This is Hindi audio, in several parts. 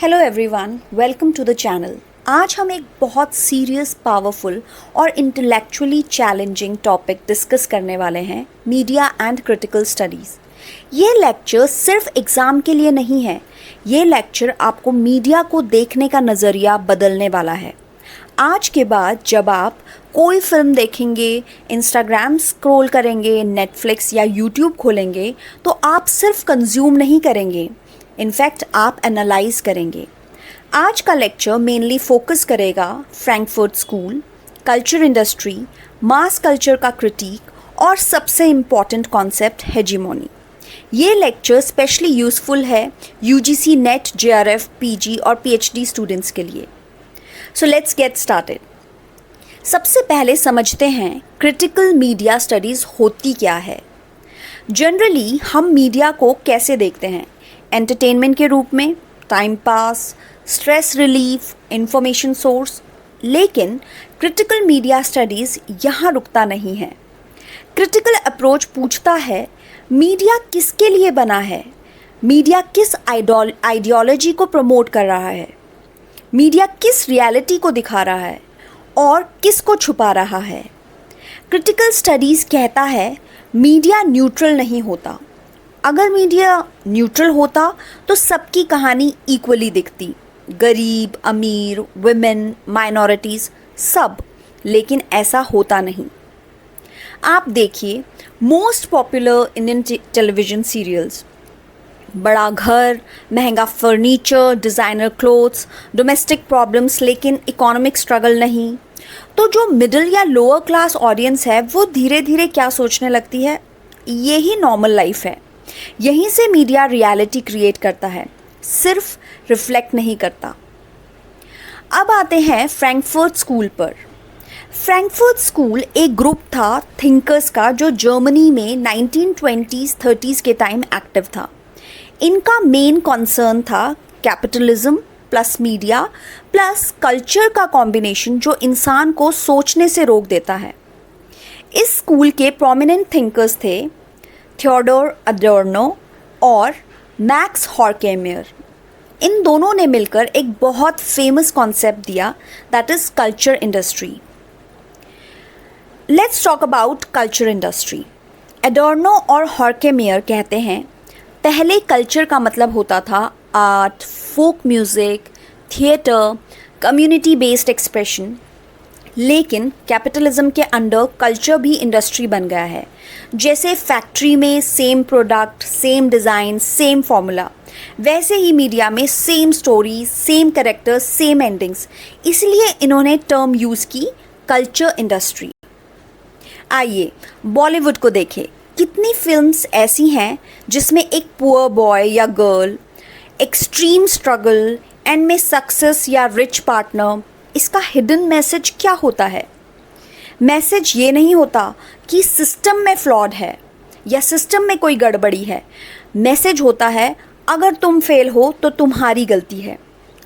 Hello everyone, welcome to the channel. आज हम एक बहुत सीरियस, पावरफुल और इंटेलेक्चुअली चैलेंजिंग टॉपिक डिस्कस करने वाले हैं, मीडिया एंड क्रिटिकल स्टडीज़। ये लेक्चर सिर्फ एग्ज़ाम के लिए नहीं है, ये लेक्चर आपको मीडिया को देखने का नज़रिया बदलने वाला है। आज के बाद जब आप कोई फिल्म देखेंगे, इंस्टाग्राम स्क्रॉल करेंगे, नेटफ्लिक्स या यूट्यूब खोलेंगे, तो आप सिर्फ कंज्यूम नहीं करेंगे, इनफैक्ट आप एनालाइज करेंगे। आज का लेक्चर मेनली फोकस करेगा फ्रैंकफर्ट स्कूल, कल्चर इंडस्ट्री, मास कल्चर का क्रिटिक और सबसे इम्पॉर्टेंट कॉन्सेप्ट हेजीमोनी। ये लेक्चर स्पेशली यूज़फुल है यूजीसी नेट, जेआरएफ, पीजी और पीएचडी स्टूडेंट्स के लिए। So let's get started. सबसे पहले समझते हैं क्रिटिकल मीडिया स्टडीज़ होती क्या है। जनरली हम मीडिया को कैसे देखते हैं? एंटरटेनमेंट के रूप में, time pass, stress relief, information source. लेकिन क्रिटिकल मीडिया स्टडीज़ यहाँ रुकता नहीं है। क्रिटिकल अप्रोच पूछता है मीडिया किसके लिए बना है, मीडिया किस आइडियोलॉजी को प्रमोट कर रहा है, मीडिया किस रियलिटी को दिखा रहा है और किस को छुपा रहा है। क्रिटिकल स्टडीज़ कहता है मीडिया न्यूट्रल नहीं होता। अगर मीडिया न्यूट्रल होता तो सबकी कहानी इक्वली दिखती, गरीब, अमीर, वुमेन, माइनॉरिटीज़, सब। लेकिन ऐसा होता नहीं। आप देखिए most popular Indian television serials, बड़ा घर, महंगा furniture, designer clothes, domestic problems, लेकिन इकोनॉमिक स्ट्रगल नहीं। तो जो मिडिल या लोअर क्लास ऑडियंस है वो धीरे धीरे क्या सोचने लगती है, यही नॉर्मल लाइफ है। यहीं से मीडिया रियलिटी क्रिएट करता है, सिर्फ रिफ्लेक्ट नहीं करता। अब आते हैं फ्रैंकफर्ट स्कूल पर। फ्रैंकफर्ट स्कूल एक ग्रुप था थिंकर्स का जो जर्मनी में 1920s-30s के टाइम एक्टिव था। इनका मेन कंसर्न था capitalism plus media plus culture का कॉम्बिनेशन जो इंसान को सोचने से रोक देता है। इस स्कूल के प्रोमिनेंट थिंकर्स थे थियोडोर अडोर्नो और मैक्स हॉर्खेमियर। इन दोनों ने मिलकर एक बहुत फेमस कॉन्सेप्ट दिया, that is culture industry. Let's talk about culture industry. Adorno और हॉर्खेमियर कहते हैं पहले कल्चर का मतलब होता था art, folk music, theatre, community based expression. लेकिन कैपिटलिज्म के अंडर कल्चर भी इंडस्ट्री बन गया है। जैसे फैक्ट्री में same product, same design, same formula, वैसे ही मीडिया में same story, same characters, same endings. इसलिए इन्होंने टर्म यूज़ की कल्चर इंडस्ट्री। आइए बॉलीवुड को देखें। कितनी फिल्म्स ऐसी हैं जिसमें एक पुअर बॉय या गर्ल, एक्सट्रीम स्ट्रगल, एंड में सक्सेस या रिच पार्टनर। इसका हिडन मैसेज क्या होता है? मैसेज ये नहीं होता कि सिस्टम में फ्लॉड है या सिस्टम में कोई गड़बड़ी है। मैसेज होता है अगर तुम फेल हो तो तुम्हारी गलती है।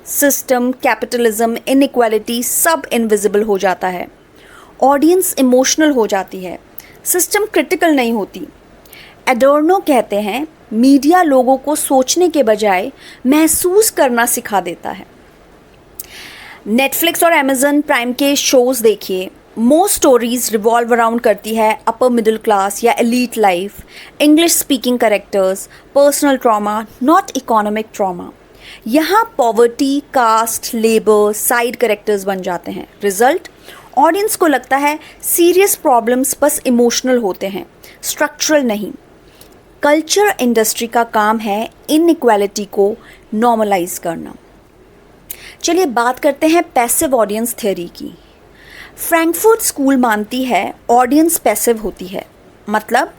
सिस्टम, कैपिटलिज्म, इनइक्वालिटी सब इनविजिबल हो जाता है। ऑडियंस इमोशनल हो जाती है, सिस्टम क्रिटिकल नहीं होती। एडोर्नो कहते हैं मीडिया लोगों को सोचने के बजाय महसूस करना सिखा देता है। नेटफ्लिक्स और अमेज़न प्राइम के शोज़ देखिए, मोस्ट स्टोरीज रिवॉल्व अराउंड करती है अपर मिडिल क्लास या elite life, English speaking characters, personal trauma, not economic trauma. यहाँ poverty, caste, labour side characters बन जाते हैं। रिजल्ट, ऑडियंस को लगता है सीरियस प्रॉब्लम्स बस इमोशनल होते हैं, स्ट्रक्चरल नहीं। कल्चर इंडस्ट्री का काम है इनइक्वालिटी को नॉर्मलाइज करना। चलिए बात करते हैं पैसिव ऑडियंस थ्योरी की। फ्रैंकफर्ट स्कूल मानती है ऑडियंस पैसिव होती है, मतलब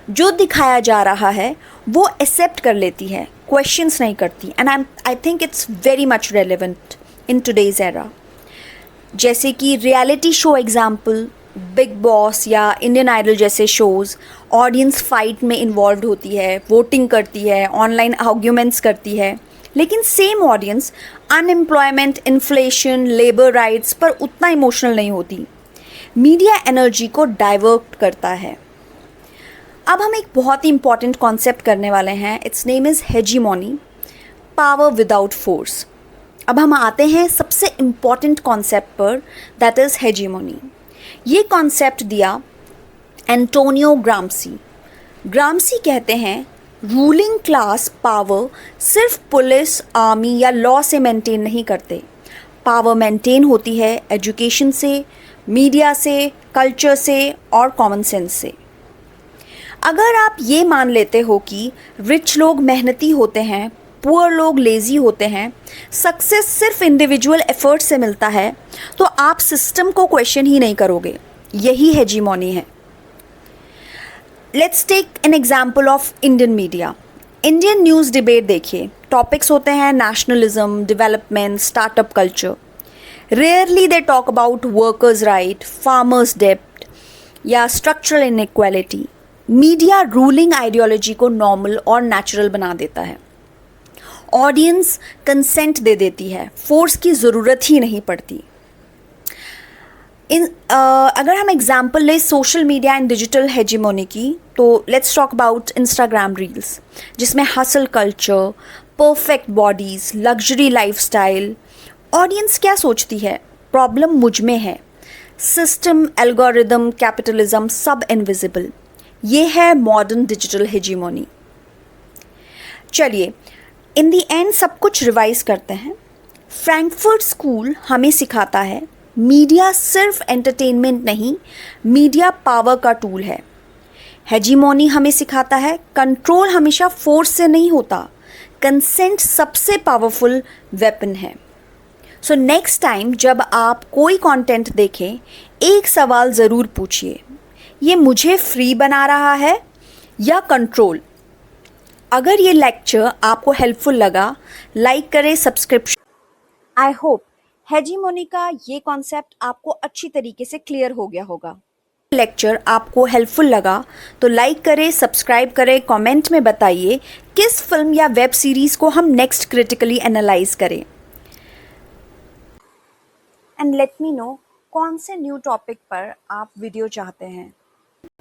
जो दिखाया जा रहा है वो एक्सेप्ट कर लेती है, क्वेश्चंस नहीं करती। And I think it's very much relevant in today's era. जैसे कि reality show example, big boss या इंडियन आइडल जैसे शोज़, ऑडियंस फाइट में इन्वॉल्व होती है, वोटिंग करती है, ऑनलाइन आर्ग्यूमेंट्स करती है। लेकिन same audience unemployment, inflation, labour rights पर उतना इमोशनल नहीं होती। मीडिया एनर्जी को डाइवर्ट करता है। अब हम एक बहुत ही इंपॉर्टेंट कॉन्सेप्ट करने वाले हैं, it's name is hegemony, power without force. अब हम आते हैं सबसे इम्पॉर्टेंट कॉन्सेप्ट पर, दैट इज़ हेजीमोनी। ये कॉन्सेप्ट दिया एंटोनियो ग्राम्सी। ग्राम्सी कहते हैं रूलिंग क्लास पावर सिर्फ पुलिस, आर्मी या लॉ से मेंटेन नहीं करते। पावर मेंटेन होती है एजुकेशन से, मीडिया से, कल्चर से और कॉमन सेंस से। अगर आप ये मान लेते हो कि रिच लोग मेहनती होते हैं, पुअर लोग लेज़ी होते हैं, सक्सेस सिर्फ इंडिविजुअल एफर्ट से मिलता है, तो आप सिस्टम को क्वेश्चन ही नहीं करोगे। यही हेजीमोनी है। Let's take an example of Indian media. Indian news debate देखिए, टॉपिक्स होते हैं nationalism, development, startup culture. Rarely they talk about workers right, farmers डेब्ट या structural inequality. Media ruling ideology को नॉर्मल और नेचुरल बना देता है। ऑडियंस कंसेंट दे देती है, फोर्स की ज़रूरत ही नहीं पड़ती। अगर हम एग्जाम्पल लें social media and digital hegemony की, तो let's talk about Instagram reels, जिसमें hustle culture, perfect bodies, luxury lifestyle. Audience क्या सोचती है? प्रॉब्लम मुझ में है। सिस्टम, एल्गोरिदम, कैपिटलिज्म सब इनविजिबल। ये है मॉडर्न डिजिटल हेजीमोनी। चलिए इन दी एंड सब कुछ रिवाइज करते हैं। फ्रैंकफर्ट स्कूल हमें सिखाता है मीडिया सिर्फ एंटरटेनमेंट नहीं, मीडिया पावर का टूल है। हेजीमोनी हमें सिखाता है कंट्रोल हमेशा फोर्स से नहीं होता, कंसेंट सबसे पावरफुल वेपन है। सो नेक्स्ट टाइम जब आप कोई कंटेंट देखें, एक सवाल ज़रूर पूछिए, ये मुझे फ्री बना रहा है या कंट्रोल? अगर ये लेक्चर आपको हेल्पफुल लगा, लाइक करें, सब्सक्रिप्शन। आई होप हेजीमोनी का ये कॉन्सेप्ट आपको अच्छी तरीके से क्लियर हो गया होगा। लेक्चर आपको हेल्पफुल लगा तो लाइक करें, सब्सक्राइब करें, कमेंट में बताइए किस फिल्म या वेब सीरीज़ को हम नेक्स्ट क्रिटिकली एनालाइज करें, एंड लेट मी नो कौन से न्यू टॉपिक पर आप वीडियो चाहते हैं।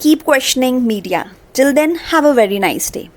Keep questioning media. Till then have a very nice day.